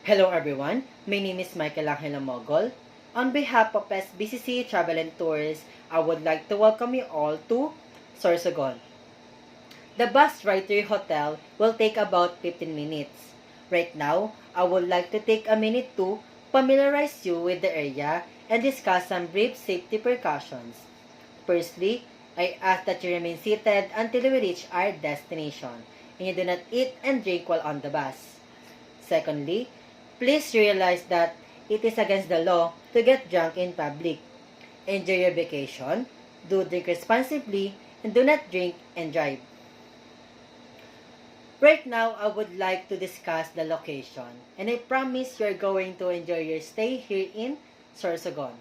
Hello everyone, my name is Michael Angelo Mogol. On behalf of SBCC Travel and Tours, I would like to welcome you all to Sorsogon. The bus ride to your hotel will take about 15 minutes. Right now, I would like to take a minute to familiarize you with the area and discuss some brief safety precautions. Firstly, I ask that you remain seated until we reach our destination and you do not eat and drink while on the bus. Secondly, please realize that it is against the law to get drunk in public. Enjoy your vacation, do drink responsibly, and do not drink and drive. Right now, I would like to discuss the location, and I promise you're going to enjoy your stay here in Sorsogon.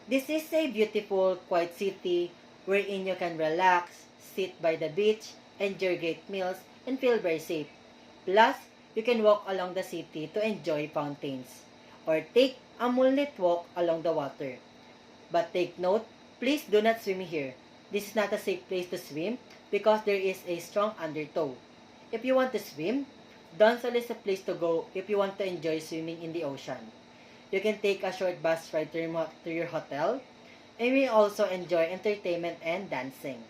This is a beautiful, quiet city wherein you can relax, sit by the beach, enjoy great meals, and feel very safe. Plus, you can walk along the city to enjoy fountains or take a moonlit walk along the water. But take note, please do not swim here. This is not a safe place to swim because there is a strong undertow. If you want to swim, Donsol is a place to go if you want to enjoy swimming in the ocean. You can take a short bus ride to your hotel and we also enjoy entertainment and dancing.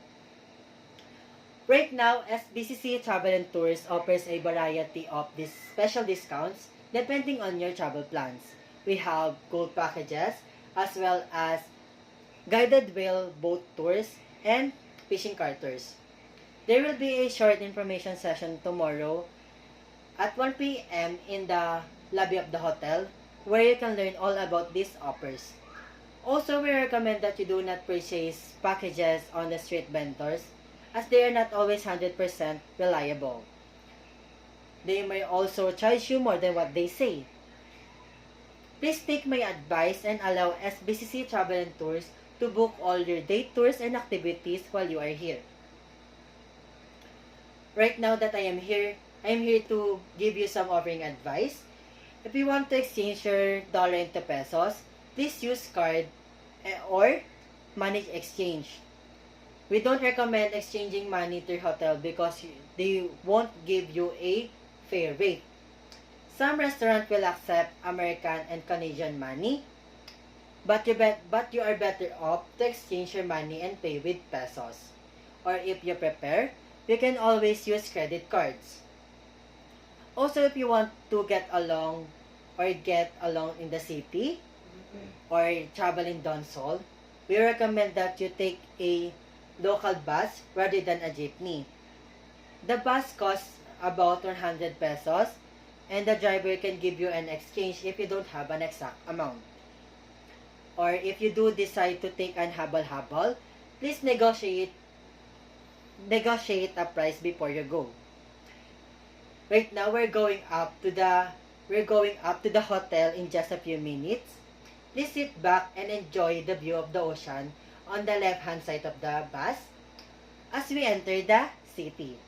Right now, SBCC Travel and Tours offers a variety of these special discounts depending on your travel plans. We have gold packages as well as guided whale boat tours and fishing charters. There will be a short information session tomorrow at 1 p.m. in the lobby of the hotel where you can learn all about these offers. Also, we recommend that you do not purchase packages on the street vendors as they are not always 100% reliable. They may also charge you more than what they say. Please take my advice and allow SBCC Travel and Tours to book all your day tours and activities while you are here. Right now that I am here to give you some offering advice. If you want to exchange your dollar into pesos, please use card or money exchange. We don't recommend exchanging money to your hotel because they won't give you a fair rate. Some restaurants will accept American and Canadian money, but you are better off to exchange your money and pay with pesos. Or if you prefer, you can always use credit cards. Also, if you want to get along in the city or travel in Donsol, we recommend that you take a local bus rather than a jeepney. The bus costs about 100 pesos and the driver can give you an exchange if you don't have an exact amount. Or if you do decide to take an habal-habal, please negotiate a price before you go. Right now we're going up to the hotel in just a few minutes. Please sit back and enjoy the view of the ocean on the left-hand side of the bus as we enter the city.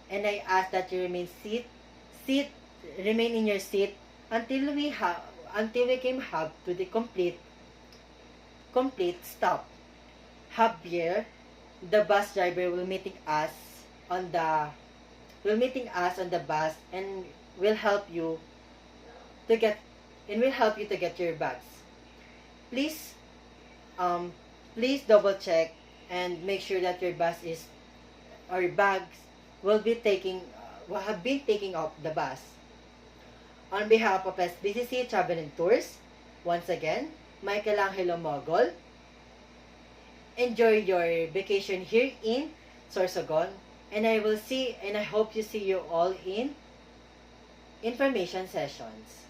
And I ask that you remain in your seat until we came hub to the complete stop. Here, the bus driver will meeting us on the bus and will help you to get your bags. Please double check and make sure that your bags have been taking off the bus. On behalf of SBCC Travel and Tours, once again, Michael Angelo Mogol. Enjoy your vacation here in Sorsogon, and I hope you see you all in information sessions.